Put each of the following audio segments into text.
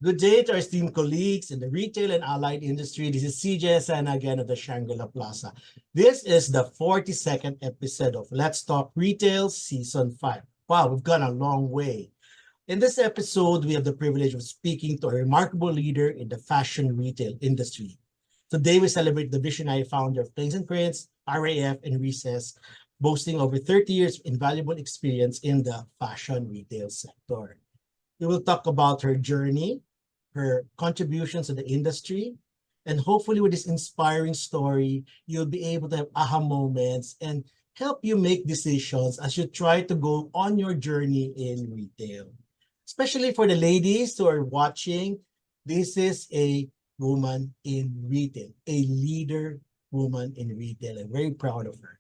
Good day to our esteemed colleagues in the retail and allied industry. This is CJ Sana again of the Shangri-La Plaza. This is the 42nd episode of Let's Talk Retail Season 5. Wow, we've gone a long way. In this episode, we have the privilege of speaking to a remarkable leader in the fashion retail industry. Today, we celebrate the visionary founder of Plains and Prints, R.A.F, and Recess, boasting over 30 years of invaluable experience in the fashion retail sector. We will talk about her journey, her contributions to the industry, and hopefully with this inspiring story, you'll be able to have aha moments and help you make decisions as you try to go on your journey in retail. Especially for the ladies who are watching, this is a woman in retail, a leader woman in retail. I'm very proud of her.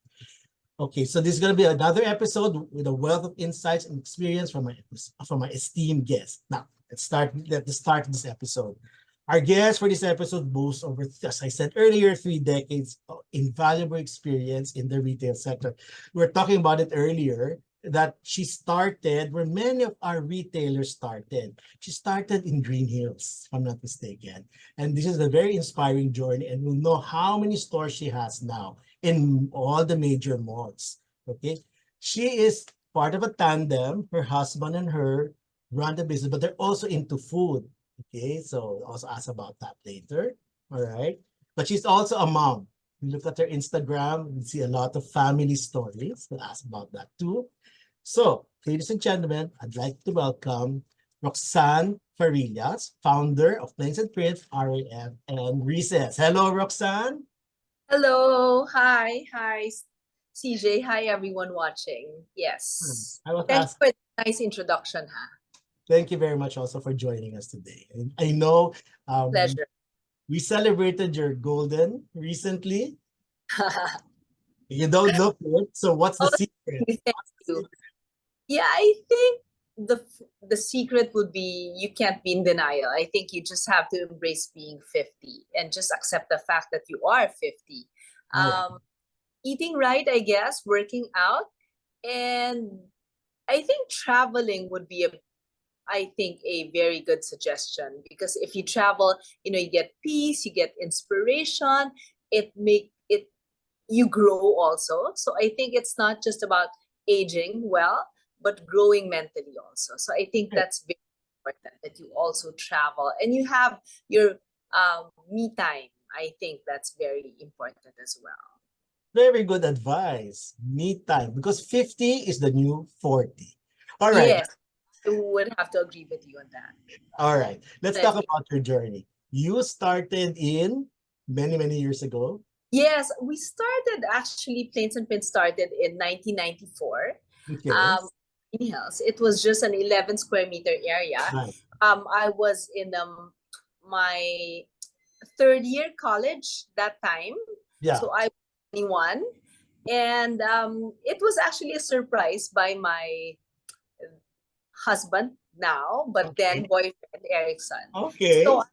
Okay, so this is going to be another episode with a wealth of insights and experience from my esteemed guest. Now, let's start this episode. Our guest for this episode boasts over, as I said earlier, 3 decades of invaluable experience in the retail sector. We were talking about it earlier that she started where many of our retailers started. She started in Green Hills, if I'm not mistaken. And this is a very inspiring journey, and we'll know how many stores she has now in all the major malls. Okay, she is part of a tandem. Her husband and her run the business, but they're also into food. Okay, so I'll also ask about that later. All right, but she's also a mom. You look at her Instagram, you see a lot of family stories. We'll ask about that too. So, ladies and gentlemen, I'd like to welcome Roxanne Farillas, founder of Plains and Prints, R.A.F, and Recess. Hello, Roxanne. Hello, hi, CJ, hi everyone watching. Yes, I was thank you asked. for the nice introduction, Thank you very much also for joining us today. And I know Pleasure. we celebrated your golden recently. You don't look it, so what's the Oh, secret? thank you. Yeah, I think the secret would be you can't be in denial. I think you just have to embrace being 50 and just accept the fact that you are 50. Eating right, I guess, working out, and I think traveling would be a very good suggestion, because if you travel, you get peace, you get inspiration, you grow also. So I think it's not just about aging well, but growing mentally also. So I think that's very important, that you also travel and you have your me time. I think that's very important as well. Very good advice. Me time, because 50 is the new 40. All right. Yes, I would have to agree with you on that. All right. Let's talk about your journey. You started in many years ago. Yes, we started actually, Plains and Prints started in 1994. Okay. In Hills. It was just an 11 square meter area. Right. I was in my 3rd year college that time. Yeah. So I was 21. And it was actually a surprise by my husband now, but then boyfriend Erickson. Okay. So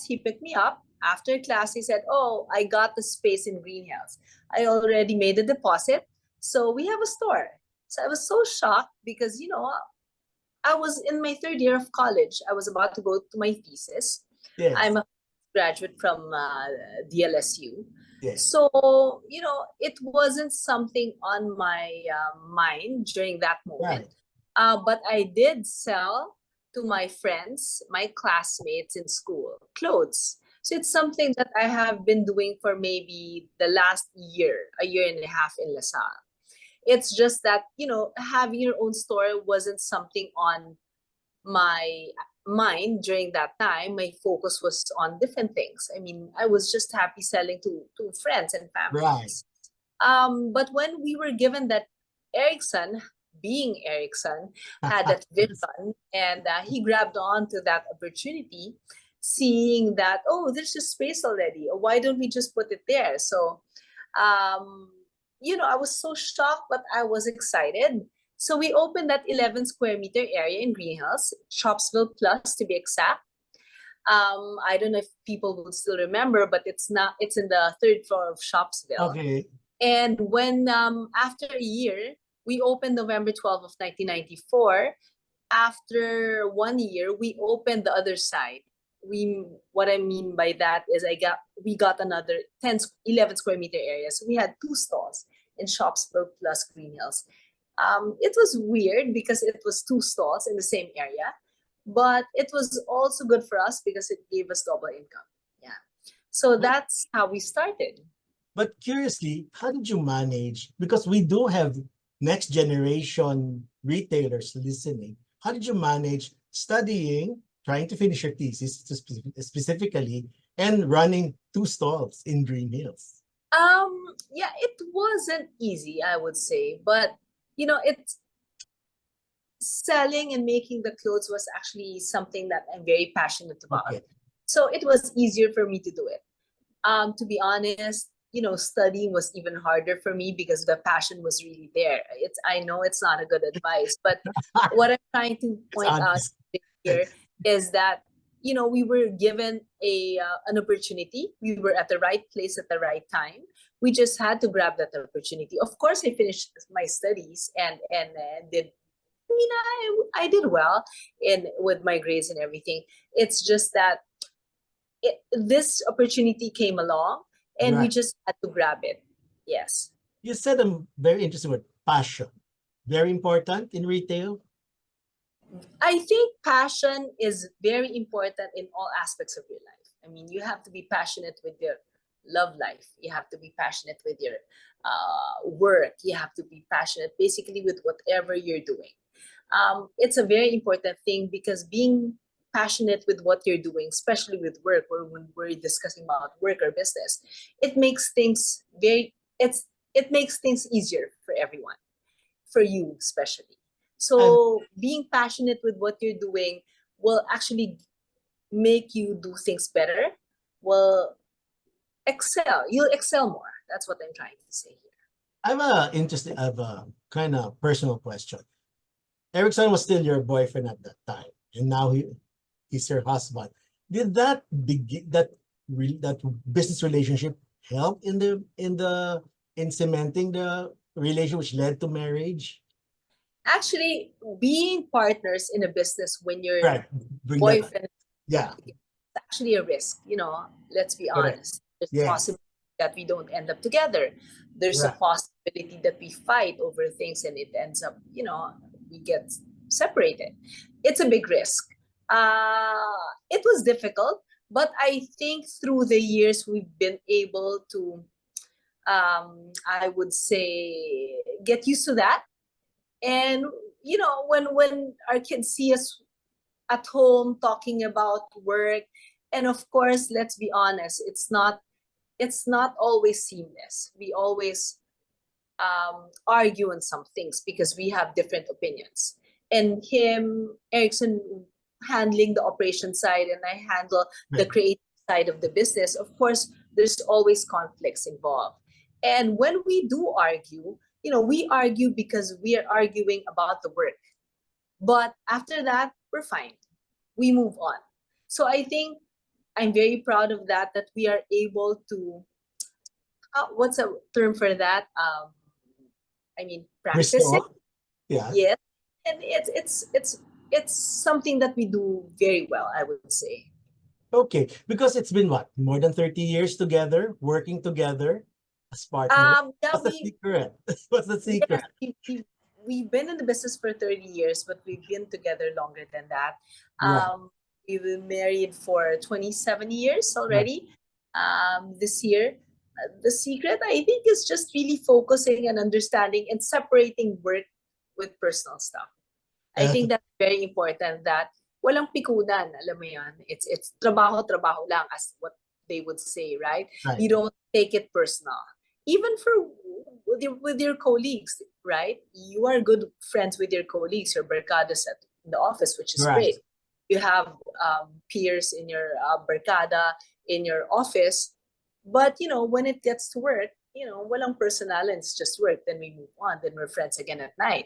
he picked me up. After class, he said, "Oh, I got the space in Green Hills. I already made a deposit, so we have a store." So I was so shocked because, I was in my 3rd year of college. I was about to go to my thesis. Yes. I'm a graduate from DLSU. Yes. So, it wasn't something on my mind during that moment. Right. But I did sell to my friends, my classmates in school, clothes. So it's something that I have been doing for maybe the last year, a year and a half in LaSalle. It's just that, having your own store wasn't something on my mind during that time. My focus was on different things. I mean, I was just happy selling to friends and families. Right. But when we were given that Erickson, being Erickson, had that vision, and he grabbed on to that opportunity, seeing that, oh, there's just space already. Why don't we just put it there? So, I was so shocked, but I was excited. So we opened that 11 square meter area in Green Hills, Shopsville Plus to be exact. I don't know if people will still remember, but it's in the 3rd floor of Shopsville. Okay. And when after a year, we opened November 12 of 1994, after 1 year, we opened the other side. What I mean by that is we got another 11 square meter area. So we had 2 stalls in Shopsville plus Green Hills. It was weird because it was 2 stalls in the same area, but it was also good for us because it gave us double income. Yeah. So that's how we started. But curiously, how did you manage? Because we do have next generation retailers listening. How did you manage studying, trying to finish your thesis specifically, and running 2 stalls in Green Hills? Yeah, it wasn't easy, I would say, but it's selling and making the clothes was actually something that I'm very passionate about. Okay. So it was easier for me to do it. To be honest, studying was even harder for me because the passion was really there. I know it's not a good advice, but what I'm trying to point out here is that we were given an opportunity. We were at the right place at the right time. We just had to grab that opportunity. Of course, I finished my studies and did. I mean, I did well with my grades and everything. It's just that this opportunity came along and we just had to grab it. Yes. You said a very interesting word, passion. Very important in retail. I think passion is very important in all aspects of your life. I mean, you have to be passionate with your love life. You have to be passionate with your work. You have to be passionate basically with whatever you're doing. It's a very important thing because being passionate with what you're doing, especially with work or when we're discussing about work or business, it makes things it makes things easier for everyone, for you especially. So being passionate with what you're doing will actually make you do things better, will excel. You'll excel more. That's what I'm trying to say here. I have a kind of personal question. Erickson was still your boyfriend at that time, and now he's your husband. Did that business relationship help in cementing the relationship which led to marriage? Actually, being partners in a business when your boyfriend, it's actually a risk. Let's be honest. There's a possibility that we don't end up together. There's a possibility that we fight over things and it ends up, we get separated. It's a big risk. It was difficult, but I think through the years we've been able to, I would say, get used to that. And when our kids see us at home talking about work, and of course, let's be honest, it's not always seamless. We always argue on some things because we have different opinions. And Erickson handling the operation side and I handle the creative side of the business. Of course, there's always conflicts involved. And when we do argue, we argue because we are arguing about the work. But after that, we're fine. We move on. So I think I'm very proud of that we are able to, what's a term for that? Practice it. Yeah. Yes. And it's something that we do very well, I would say. Okay, because it's been what, more than 30 years together, working together as partners? What's the secret? What's the secret? Yeah, we've been in the business for 30 years, but we've been together longer than that. We've been married for 27 years already. This year. The secret, I think, is just really focusing and understanding and separating work with personal stuff. I think that's very important that walang pikunan, alam mo yan. It's trabaho lang as what they would say, right? You don't take it personal. Even with your colleagues, right? You are good friends with your colleagues, your barkadas at the office, which is great. You have peers in your barkada, in your office. But, when it gets to work, walang personal and it's just work. Then we move on. Then we're friends again at night,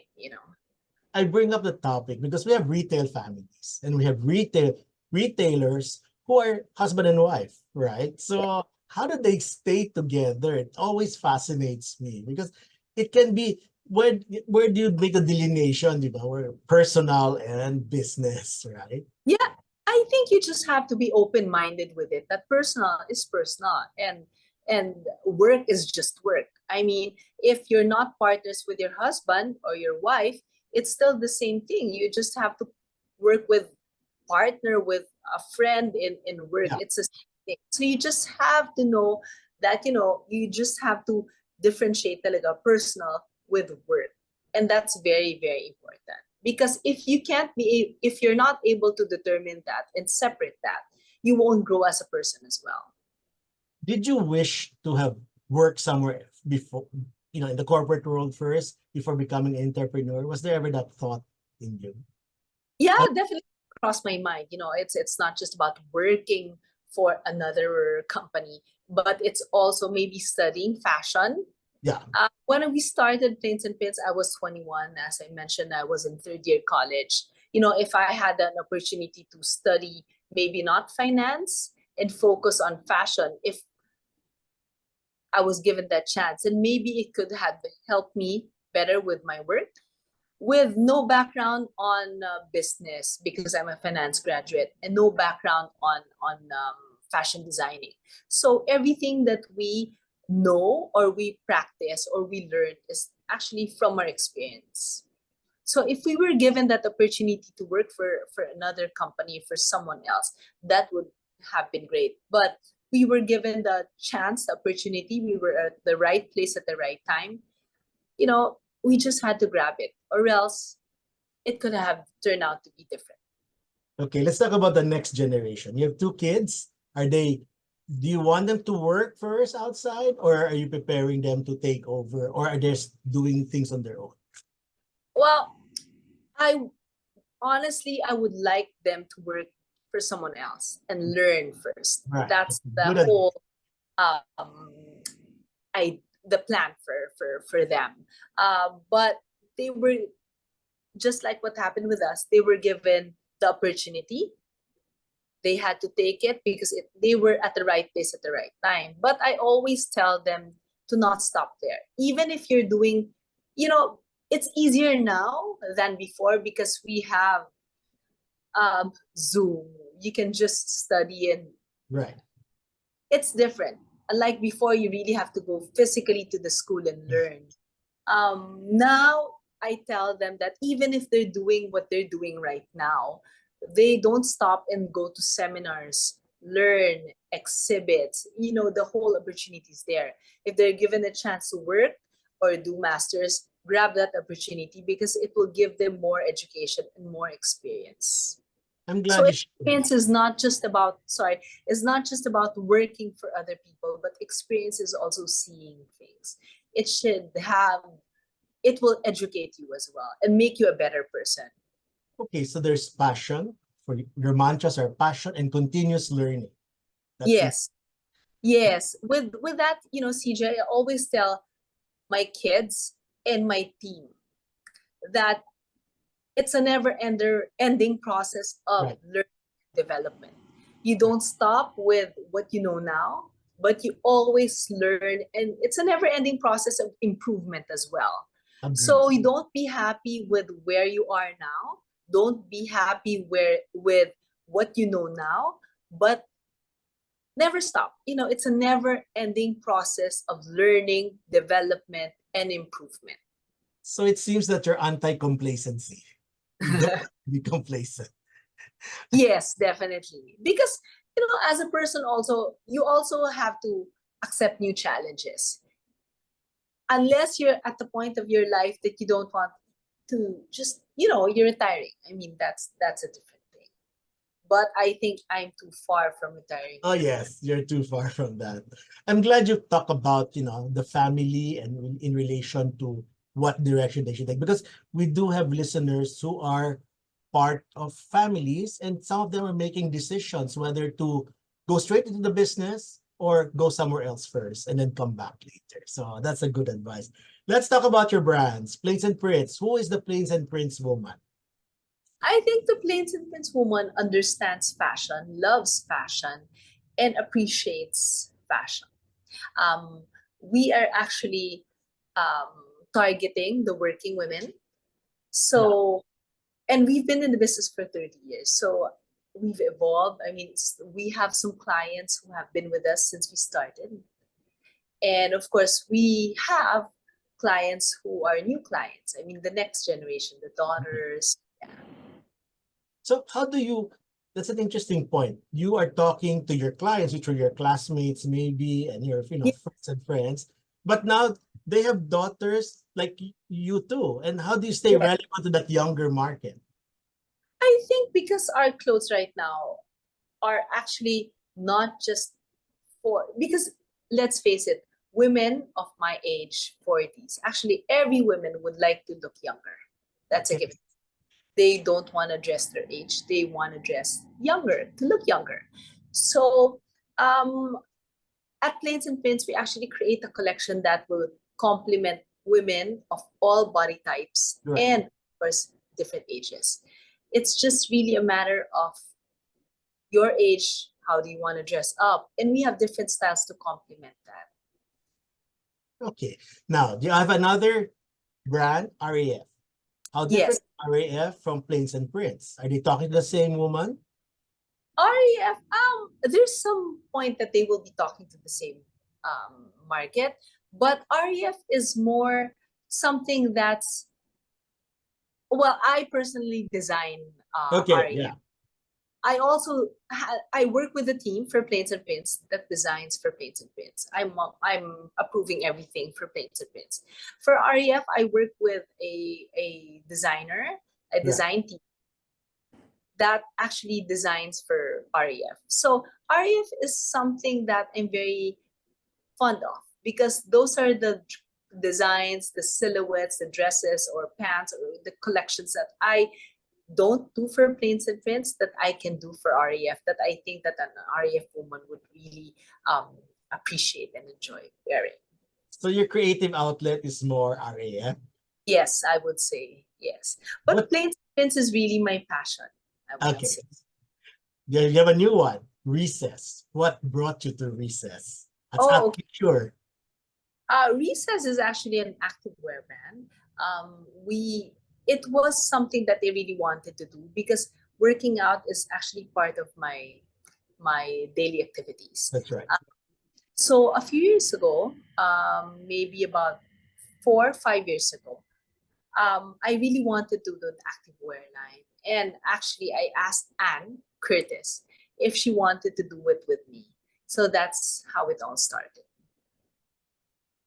I bring up the topic because we have retail families and we have retailers who are husband and wife, right? So how do they stay together? It always fascinates me because it can be where do you make the delineation, where personal and business, right? Yeah, I think you just have to be open-minded with it. That personal is personal, and work is just work. I mean, if you're not partners with your husband or your wife, it's still the same thing. You just have to work with partner with a friend in work. Yeah. It's a thing. So you just have to know that, you just have to differentiate talaga personal with work. And that's very, very important. Because if you're not able to determine that and separate that, you won't grow as a person as well. Did you wish to have worked somewhere before, in the corporate world first before becoming an entrepreneur? Was there ever that thought in you? Yeah, Uh, definitely crossed my mind. It's not just about working for another company, but it's also maybe studying fashion. yeah. When we started Planes and Pins, I was 21. As I mentioned, I was in third year college. If I had an opportunity to study, maybe not finance and focus on fashion, if I was given that chance, and maybe it could have helped me better with my work. With no background on business because I'm a finance graduate, and no background on fashion designing. So everything that we know or we practice or we learn is actually from our experience. So if we were given that opportunity to work for another company, for someone else, that would have been great. But we were given the chance, the opportunity. We were at the right place at the right time. We just had to grab it, or else it could have turned out to be different. Okay, let's talk about the next generation. You have two kids. Do you want them to work first outside, or are you preparing them to take over, or are they doing things on their own? Well, I honestly, I would like them to work for someone else and learn first. Right. That's the Good. whole um, the plan for them. But they were just like what happened with us. They were given the opportunity. They had to take it because they were at the right place at the right time. But I always tell them to not stop there. Even if you're doing, it's easier now than before because we have Zoom. You can just study, and Right. it's different. Unlike before, you really have to go physically to the school and learn. Now I tell them that even if they're doing what they're doing right now, they don't stop and go to seminars, learn, exhibits, the whole opportunity is there. If they're given a chance to work or do masters, grab that opportunity because it will give them more education and more experience. I'm So glad you shared. experience is not just about, it's not just about working for other people, but experience is also seeing things. It should have, it will educate you as well and make you a better person. Okay, so there's passion for your mantras are passion and continuous learning. That's Yes. Yes. With that, CJ, I always tell my kids and my team that it's a ending process of right. learning development. You don't stop with what you know now, but you always learn, and it's a never ending process of improvement as well. Agree. So you don't be happy with where you are now. Don't be happy with what you know now, but never stop. It's a never ending process of learning, development, and improvement. So it seems that you're anti-complacency. You don't want to be complacent. Yes, definitely. Because, as a person also, you also have to accept new challenges. Unless you're at the point of your life that you don't want to just, you're retiring. I mean, that's a different thing. But I think I'm too far from retiring. Oh yes, you're too far from that. I'm glad you talk about, the family and in relation to what direction they should take, because we do have listeners who are part of families, and some of them are making decisions whether to go straight into the business or go somewhere else first and then come back later. So that's a good advice. Let's talk about your brands. Plains and Prince. Who is the Plains and Prince woman? I think the Plains and Prince woman understands fashion, loves fashion, and appreciates fashion. We are actually targeting the working women. So, and we've been in the business for 30 years. So we've evolved. I mean, we have some clients who have been with us since we started. And of course, we have clients who are new clients. I mean, the next generation, the daughters. Yeah. So how do you, that's an interesting point. You are talking to your clients, which are your classmates maybe, and your, Yeah. friends and friends, but now they have daughters like you too. And how do you stay Yeah. relevant to that younger market? I think because our clothes right now are actually not just because let's face it, women of my age, 40s, actually every woman would like to look younger. That's a Okay. given. They don't want to dress their age. They want to dress younger, to look younger. So at Plains and Pins, we actually create a collection that will complement women of all body types Right. and, of course, different ages. It's just really a matter of your age, how do you want to dress up? And we have different styles to complement that. Okay. Now, do you have another brand, R.A.F.? How different Yes. is R.A.F. from Plains and Prince? Are they talking to the same woman? R.A.F. There's some point that they will be talking to the same market, but R.A.F. is more something that's, well, I personally design Okay, R.A.F. yeah. I also I work with a team for Plains and Prints that designs for Plains and Prints. I'm approving everything for Plains and Prints. For R.A.F., I work with a designer, a design team that actually designs for R.A.F. So R.A.F. is something that I'm very fond of because those are the designs, the silhouettes, the dresses or pants or the collections that I don't do for Plains and Prints that I can do for R.A.F. that I think that an R.A.F. woman would really appreciate and enjoy wearing. So your creative outlet is more R.A.F.? Yes, I would say yes. But But Plains and Prints is really my passion, I would okay, say. you have a new one, Recess. What brought you to Recess? That's Oh, up okay. sure. Recess is actually an activewear brand. It was something that they really wanted to do because working out is actually part of my daily activities. That's right. So a few years ago, maybe about 4 or 5 years ago, I really wanted to do an activewear line. And actually, I asked Anne Curtis if she wanted to do it with me. So that's how it all started.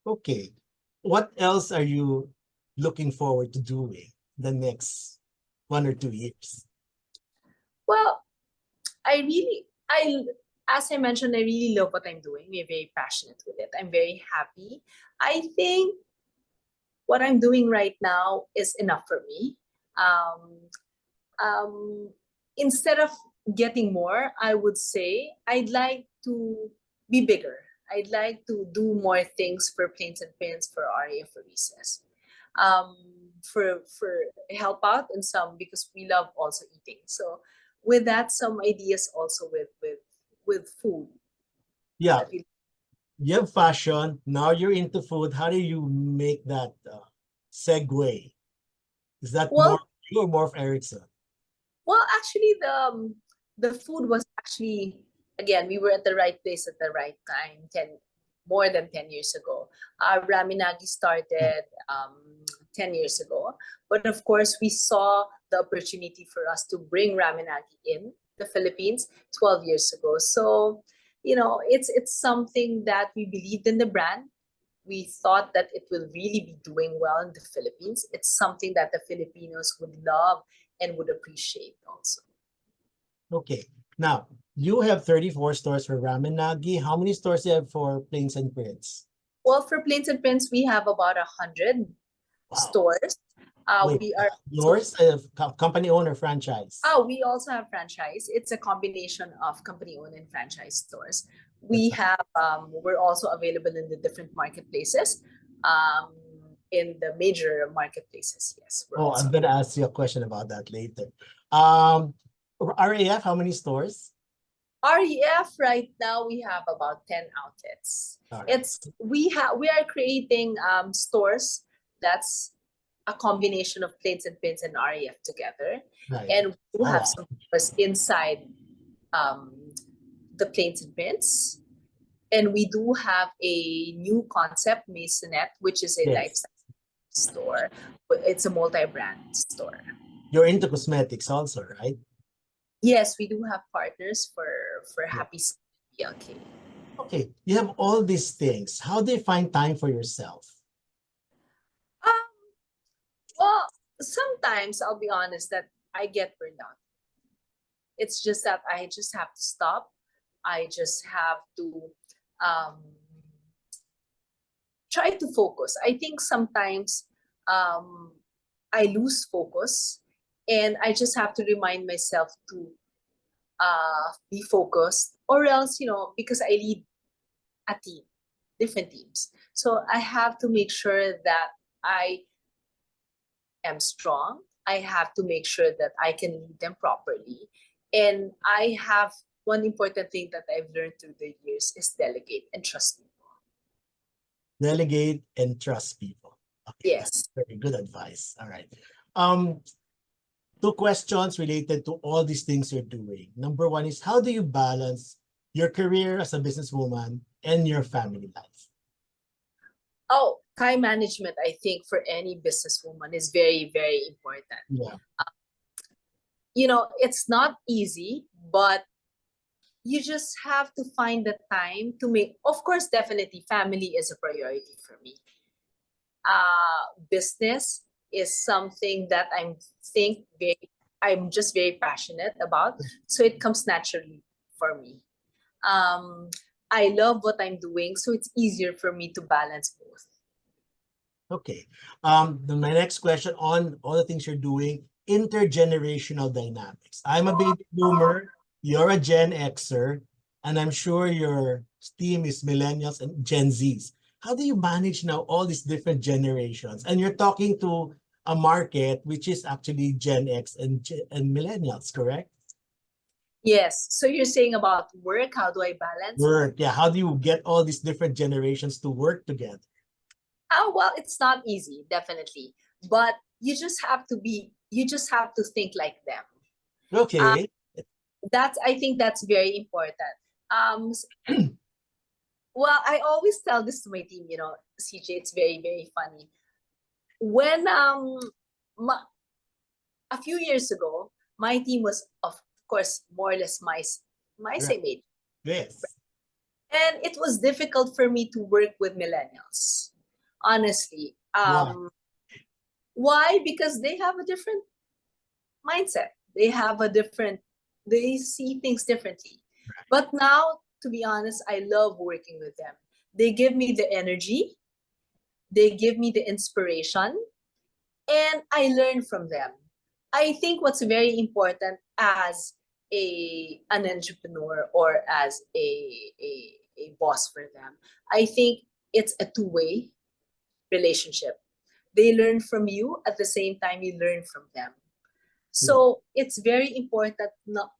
Okay. What else are you looking forward to doing the next 1 or 2 years? Well, I as I mentioned, I really love what I'm doing. I'm very passionate with it. I'm very happy. I think what I'm doing right now is enough for me. Um, Instead of getting more, I would say I'd like to be bigger. I'd like to do more things for Plains and Pins, for Aria, for Recess, um, for help out in some because we love also eating. So with that, some ideas also with food. Yeah, That we, you have fashion. Now you're into food. How do you make that segue? Is that more well, of you or more of Erickson? Well, actually, the food was actually again we were at the right place at the right time. More than 10 years ago. Raminagi started 10 years ago, but of course we saw the opportunity for us to bring Raminagi in the Philippines 12 years ago. So it's something that we believed in the brand. We thought that it will really be doing well in the Philippines. It's something that the Filipinos would love and would appreciate also. Okay. Now, you have 34 stores for Ramen Nagi. How many stores do you have for Plains and Prints? Well, for Plains and Prints, we have about 100 Wow. stores. Wait, We are yours, company owner franchise. we also have franchise. It's a combination of company-owned and franchise stores. That's We're also available in the different marketplaces. In the major marketplaces, yes, we're Oh, also. I'm gonna ask you a question about that later. Um, R.A.F., how many stores? R.E.F. right now we have about 10 outlets. All right. We are creating stores That's a combination of plates and pins and R.A.F together. Right. And we do All have right. some purpose inside um, the plates and pins. And we do have a new concept, Masonette, which is a Yes. lifestyle store. It's a multi-brand store. You're into cosmetics also, right? Yes, we do have partners for Yeah. Happy Skin PLK. Okay. You have all these things. How do you find time for yourself? Um, well, sometimes I'll be honest that I get burned out. It's just that I just have to stop. I just have to um, try to focus. I think sometimes um, I lose focus, and I just have to remind myself to be focused, or else, because I lead a team, different teams. So I have to make sure that I am strong. I have to make sure that I can lead them properly. And I have one important thing that I've learned through the years is delegate and trust people. Delegate and trust people. Okay, Yes. that's very good advice. All right. Um, Two questions related to all these things you're doing. Number one is, how do you balance your career as a businesswoman and your family life? Oh, time management, I think, for any businesswoman is very, very important. Yeah. It's not easy, but you just have to find the time to make, of course, definitely family is a priority for me. Business is something that I'm just very passionate about. So it comes naturally for me. Um, I love what I'm doing, so it's easier for me to balance both. Okay. My next question on all the things you're doing, intergenerational dynamics. I'm a baby boomer, you're a Gen Xer, and I'm sure your team is millennials and Gen Zs. How do you manage now all these different generations? And you're talking to a market which is actually Gen X and millennials, correct? Yes. So you're saying about work, how do I balance? Work, yeah. How do you get all these different generations to work together? Oh, well, it's not easy, definitely. But you just have to think like them. Uh, Okay. I think that's very important. Um, well, I always tell this to my team, CJ, it's very, very funny. When ma- a few years ago, my team was, of course, more or less my Right. same age. Yes. And it was difficult for me to work with millennials, honestly. Why? Why? Because they have a different mindset. They see things differently. But now, to be honest, I love working with them. They give me the energy, they give me the inspiration, and I learn from them. I think what's very important as an entrepreneur or as a boss for them, I think it's a two-way relationship. They learn from you, at the same time you learn from them. So it's very important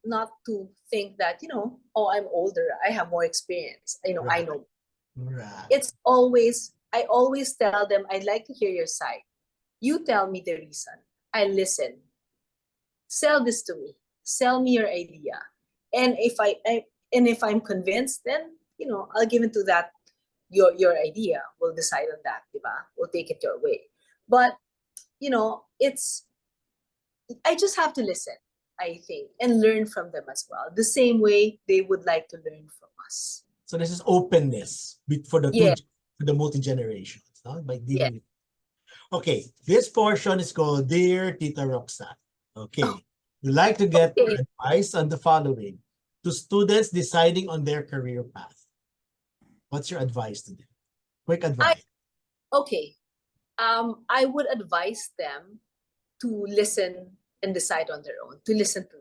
not to think that, oh, I'm older, I have more experience, I Right. know. Right. I always tell them, I'd like to hear your side. You tell me the reason. I listen. Sell this to me. Sell me your idea. And if I'm convinced, then I'll give into that your idea. We'll decide on that, diba? We'll take it your way. But it's I just have to listen, I think, and learn from them as well. The same way they would like to learn from us. So this is openness for the Yeah, for the multi-generations, no? By yeah. dealing with. Okay, this portion is called Dear Tita Roxanne. Okay, we like to get Okay. advice on the following to students deciding on their career path. What's your advice to them? Quick I advice. okay. I would advise them to listen and decide on their own, to listen to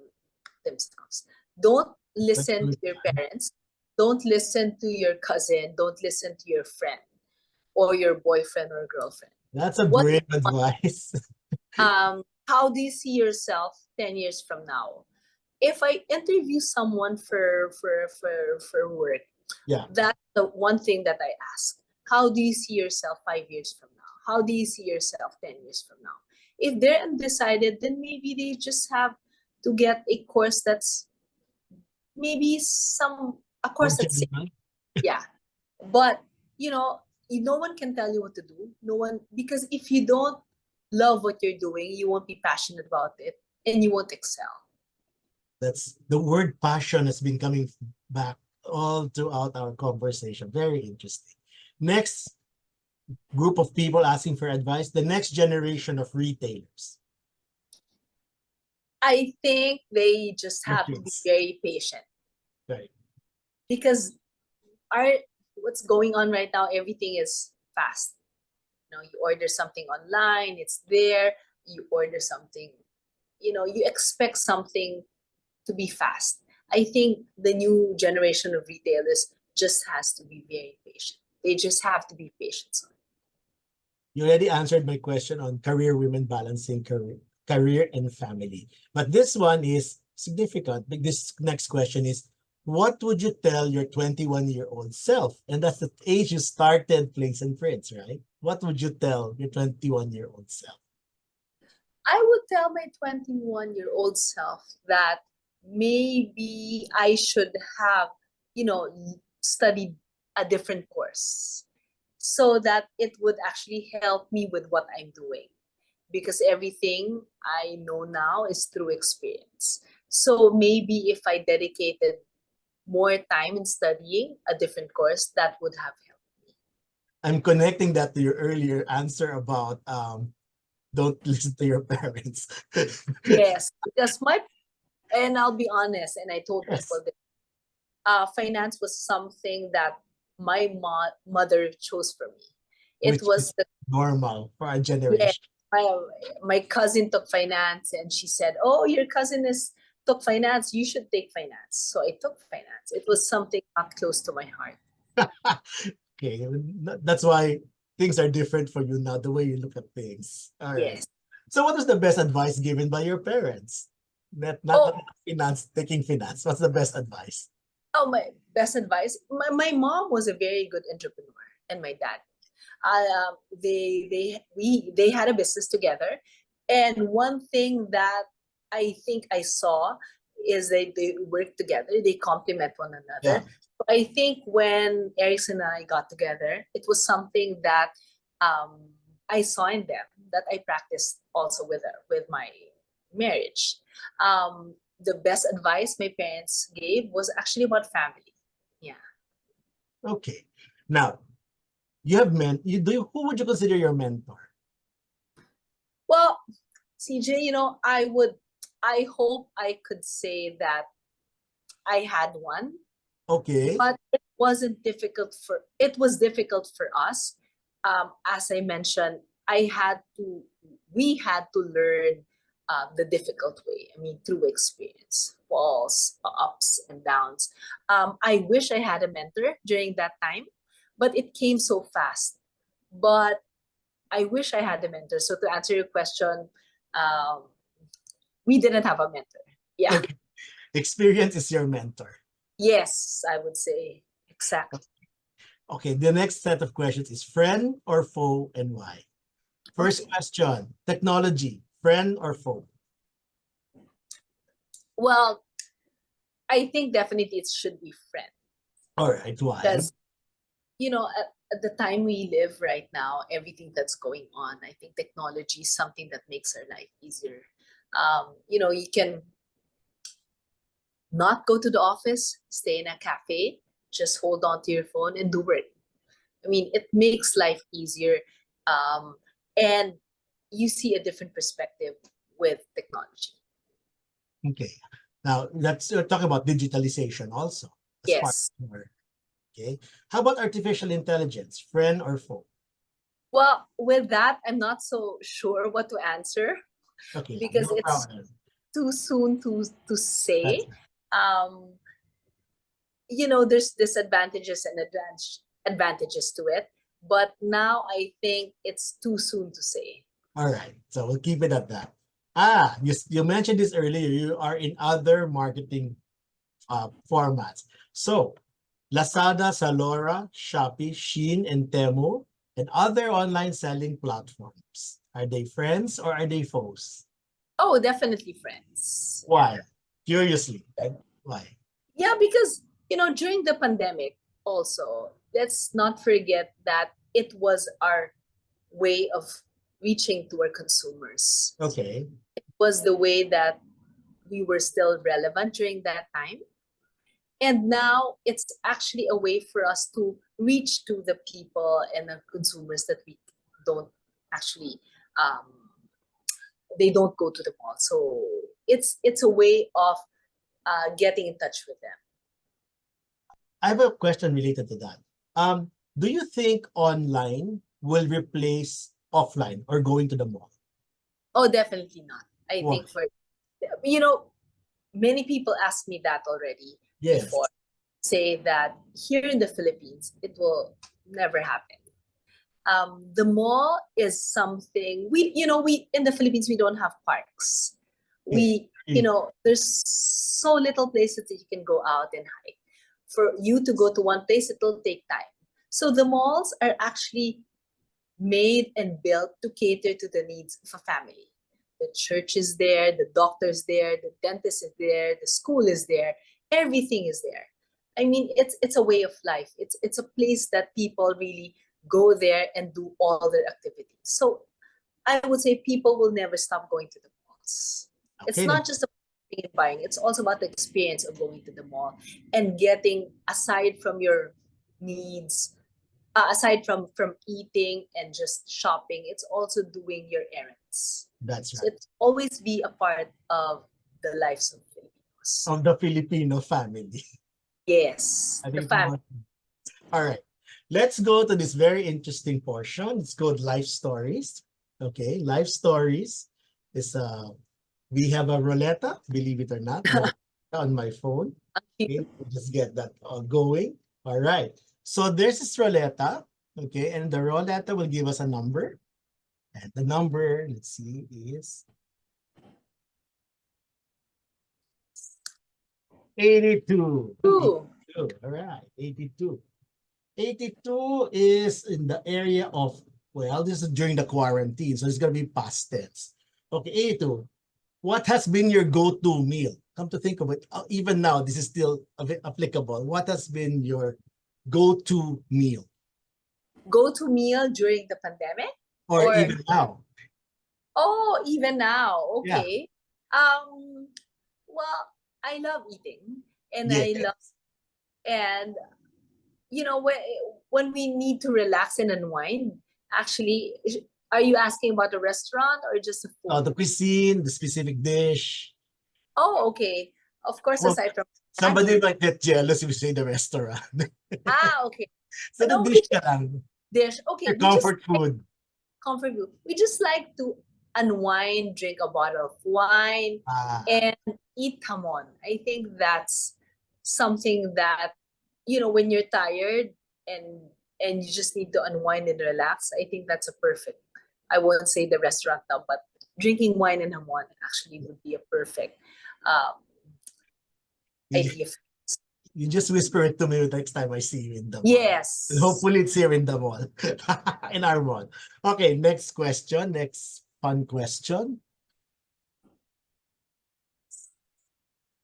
themselves. Don't listen to your parents. Don't listen to your cousin. Don't listen to your friend or your boyfriend or girlfriend. That's a What brave advice. how do you see yourself 10 years from now? If I interview someone for work, Yeah. that's the one thing that I ask. How do you see yourself 5 years from now? how do you see yourself 10 years from now? If they're undecided, then maybe they just have to get a course that's maybe a course that's safe. Yeah. But, no one can tell you what to do. No one, because if you don't love what you're doing, you won't be passionate about it and you won't excel. That's the word passion has been coming back all throughout our conversation. Very interesting. Next group of people asking for advice, the next generation of retailers. I think they just have to be very patient. Right. Because what's going on right now, everything is fast. You order something online, it's there. You order something, you expect something to be fast. I think the new generation of retailers just has to be very patient. They just have to be patient. You already answered my question on career women balancing career and family. But this one is significant. This next question is, what would you tell your 21-year-old self? And that's the age you started Flings and Prints, right? What would you tell your 21-year-old self? I would tell my 21-year-old self that maybe I should have, studied a different course so that it would actually help me with what I'm doing. Because everything I know now is through experience. So maybe if I dedicated more time in studying a different course, that would have helped me. I'm connecting that to your earlier answer about don't listen to your parents. Yes, because and I'll be honest, and I told people that finance was something that my mother chose for me. It Which was is normal for our yeah, generation. my cousin took finance, and she said, "Oh, your cousin took finance. You should take finance." So I took finance. It was something not close to my heart. Okay, that's why things are different for you now, the way you look at things. All right. Yes. So what was the best advice given by your parents? Not finance, taking finance. What's the best advice? Oh, my best advice. My mom was a very good entrepreneur, and my dad. They had a business together, and one thing that I think I saw is they work together. They complement one another. Yeah. I think when Erickson and I got together, it was something that I saw in them that I practiced also with my marriage. The best advice my parents gave was actually about family. Yeah. Okay. Now, you have who would you consider your mentor? Well, CJ, I hope I could say that I had one, Okay. but it was difficult for us. As I mentioned, we had to learn the difficult way. I mean, through experience, falls, ups and downs. I wish I had a mentor during that time, but it came so fast. But I wish I had a mentor. So to answer your question, um, we didn't have a mentor. Yeah. Okay. Experience is your mentor. Yes, I would say exactly. Okay, the next set of questions is friend or foe and why? First Okay. question, technology, friend or foe? Well, I think definitely it should be friend. All right, why? Because, at the time we live right now, everything that's going on, I think technology is something that makes our life easier. You can not go to the office, stay in a cafe, just hold on to your phone and do work. I mean, it makes life easier. Um, and you see a different perspective with technology. Okay. Now, let's talk about digitalization also as part Yes. of our, okay. How about artificial intelligence, friend or foe? Well, with that, I'm not so sure what to answer Okay, because no it's problem. too soon to That's say. Um, there's disadvantages and advantages to it, but now I think it's too soon to say. all right. So we'll keep it at that. You mentioned this earlier. You are in other marketing formats. So Lazada, Zalora, Shopee, Shein, and Temu, and other online selling platforms? Are they friends or are they foes? Oh, definitely friends. Why? Curiously, why? Yeah, because during the pandemic also, let's not forget that it was our way of reaching to our consumers. Okay. It was the way that we were still relevant during that time. And now it's actually a way for us to reach to the people and the consumers that we don't actually um, they don't go to the mall. So it's a way of getting in touch with them. I have a question related to that. Do you think online will replace offline or going to the mall? Oh, definitely not. I Why? think you know, many people ask me that already Yes. before, say that here in the Philippines, it will never happen. The mall is something we in the Philippines, we don't have parks. Yeah. There's so little places that you can go out and hike. For you to go to one place, it will take time. So the malls are actually made and built to cater to the needs of a family. The church is there, the doctor is there, the dentist is there, the school is there, everything is there. I mean, it's a way of life. It's a place that people really go there and do all their activities. So I would say people will never stop going to the malls. It's Okay. not just about buying, it's also about the experience of going to the mall and getting, aside from your needs, aside from eating and just shopping, it's also doing your errands. That's So right. it's always be a part of the lives of Filipinos. Of the Filipino family. Yes, I the think family. all right. Let's go to this very interesting portion. It's called life stories. Okay, life stories is we have a roulette, believe it or not, on my phone. Okay, we'll just get that going. All right. So there's this roulette, okay, and the roulette will give us a number. And the number, let's see, is 82. Ooh. 82. All right, 82. 82 is in the area of, well, this is during the quarantine, so it's going to be past tense. Okay, 82. What has been your go-to meal? Come to think of it, even now, this is still applicable. What has been your go-to meal? Go-to meal during the pandemic? Or even now? Oh, even now. Yeah. Okay. Well, I love eating, and Yeah. and when we need to relax and unwind, actually, are you asking about a restaurant or just a food? The cuisine, the specific dish. Oh, okay. Of course, Well, aside from somebody might get jealous if you say the restaurant. okay. So the No, dish ka lang. dish. Okay, Your comfort food. comfort food. We just like to unwind, drink a bottle of wine, Ah, and eat hamon. I think that's something that when you're tired and you just need to unwind and relax. I think that's a perfect. I won't say the restaurant now, but drinking wine and hamon actually would be a perfect you, idea. you just whisper it to me next time I see you in the mall. Yes. And hopefully it's here in the mall. In our mall. Okay, next question. Next fun question.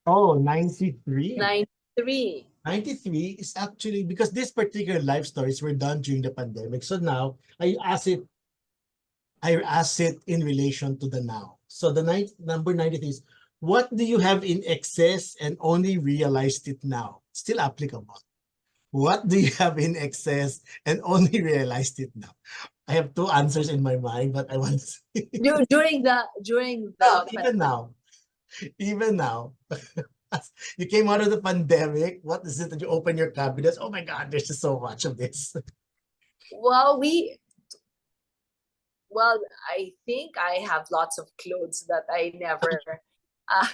Oh, 93. 93. 93 is actually because these particular life stories were done during the pandemic. So now I ask it in relation to the now. So the number 93 is, what do you have in excess and only realized it now? Still applicable. What do you have in excess and only realized it now? I have two answers in my mind, but I want to see. During No, even now. Even now. You came out of the pandemic. What is it that you open your cabinets? Oh my God, there's just so much of this. well well, I think I have lots of clothes that I never uh,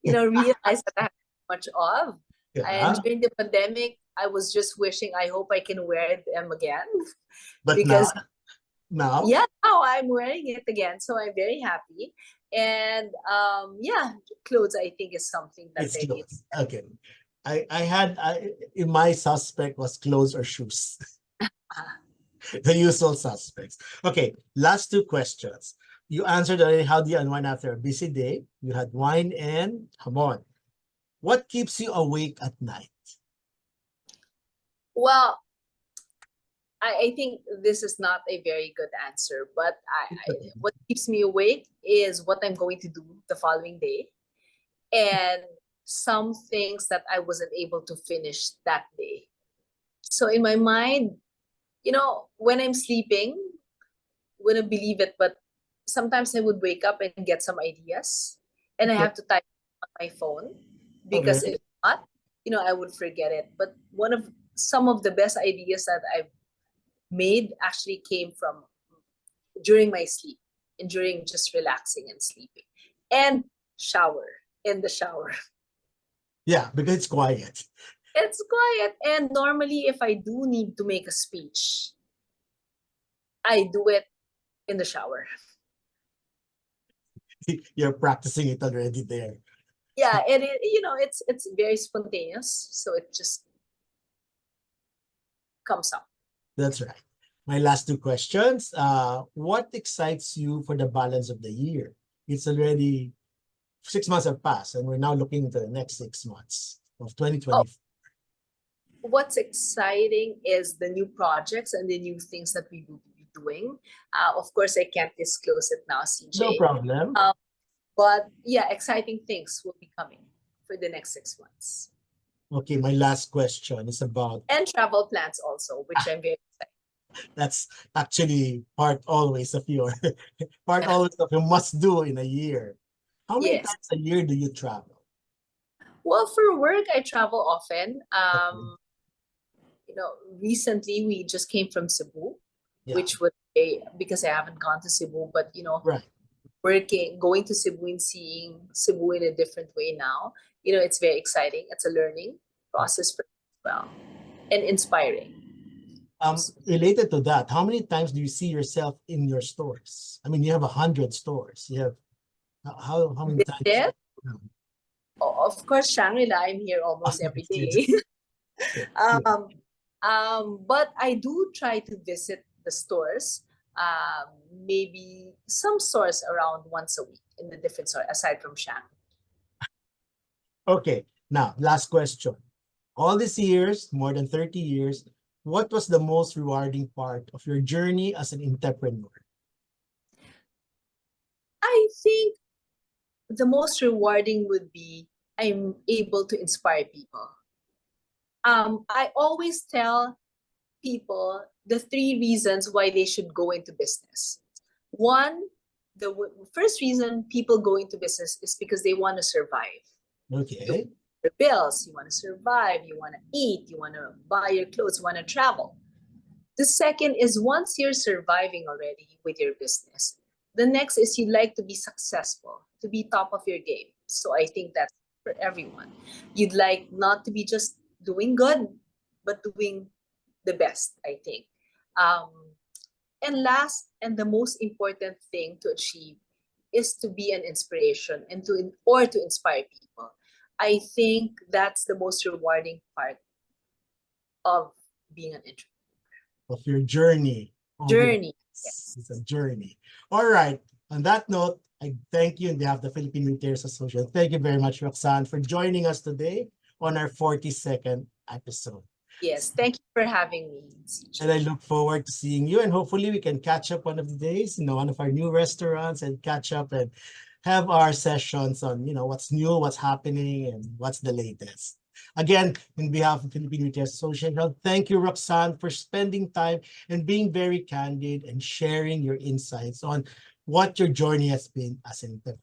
realized that I have much of. And Yeah. during the pandemic, I was just wishing, I hope I can wear them again. But Because now, yeah, now I'm wearing it again. So I'm very happy. And yeah, clothes I think is something that it's I need. clothes. Okay. I in my suspect was clothes or shoes. The usual suspects. Okay, last two questions. You answered already, how do you unwind after a busy day? You had wine and hamon. What keeps you awake at night? Well, I think this is not a very good answer, but what keeps me awake is what I'm going to do the following day and some things that I wasn't able to finish that day. So in my mind, when I'm sleeping, wouldn't believe it, but sometimes I would wake up and get some ideas and I Okay. have to type on my phone because Okay. if not, I would forget it. But some of the best ideas that I've made actually came from during my sleep and during just relaxing and sleeping and shower in the shower. Yeah, because it's quiet. It's quiet. And normally if I do need to make a speech, I do it in the shower. You're practicing it already there. Yeah, and it's very spontaneous, so it just comes up. That's right. My last two questions. What excites you for the balance of the year? It's already 6 months have passed, and we're now looking into the next 6 months of 2024. What's exciting is the new projects and the new things that we will be doing. Of course, I can't disclose it now, No CJ. problem. But yeah, exciting things will be coming for the next 6 months. Okay, my last question is about, And travel plans also, which I'm very excited. that's actually part always of your part always of your must do in a year. How many Yes. times a year do you travel? Well, for work, I travel often. Okay. Recently we just came from Cebu, Yeah, which was because I haven't gone to Cebu, but right. going to Cebu and seeing Cebu in a different way now, it's very exciting. It's a learning process for me as well and inspiring. Related to that, how many times do you see yourself in your stores? I mean, you have 100 stores. You have how many times? Visit, of course, Shangri-La, I'm here almost every day. um, but I do try to visit the stores, maybe some stores around once a week in the different store aside from Shang. Okay, now last question. All these years, more than 30 years, what was the most rewarding part of your journey as an entrepreneur? I think the most rewarding would be I'm able to inspire people. I always tell people the three reasons why they should go into business. One, the first reason people go into business is because they want to survive. Okay. Your bills, you want to survive, you want to eat, you want to buy your clothes, you want to travel. The second is once you're surviving already with your business, the next is you'd like to be successful, to be top of your game. So I think that's for everyone. You'd like not to be just doing good, but doing the best, I think. Um, and last and the most important thing to achieve is to be an inspiration and to inspire people. I think that's the most rewarding part of being an entrepreneur. Of your journey. Journey. Yes, Yes. it's a journey. All right. On that note, I thank you on behalf of the Philippine Retailers Association. Thank you very much, Roxanne, for joining us today on our 42nd episode. Yes, thank you for having me. And I look forward to seeing you, and hopefully we can catch up one of the days, one of our new restaurants, and catch up and have our sessions on, what's new, what's happening, and what's the latest. Again, in behalf of Philippine Retail Association, thank you, Roxanne, for spending time and being very candid and sharing your insights on what your journey has been as an entrepreneur.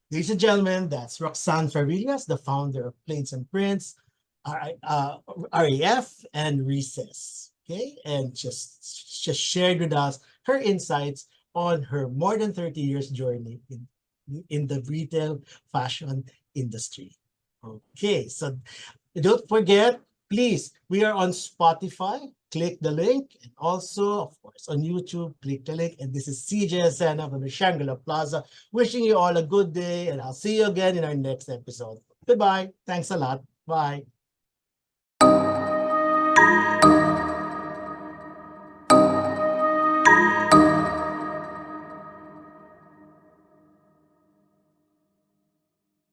Ladies and gentlemen, that's Roxanne Farillas, the founder of Planes and Prints, R.A.F, and Recess. Okay, and just shared with us her insights on her more than 30 years journey in the retail fashion industry. Okay, so don't forget, please, we are on Spotify. Click the link, and also, of course, on YouTube, click the link. And this is CJ Asena from the Shangri-La Plaza, wishing you all a good day, and I'll see you again in our next episode. Goodbye. Thanks a lot. Bye.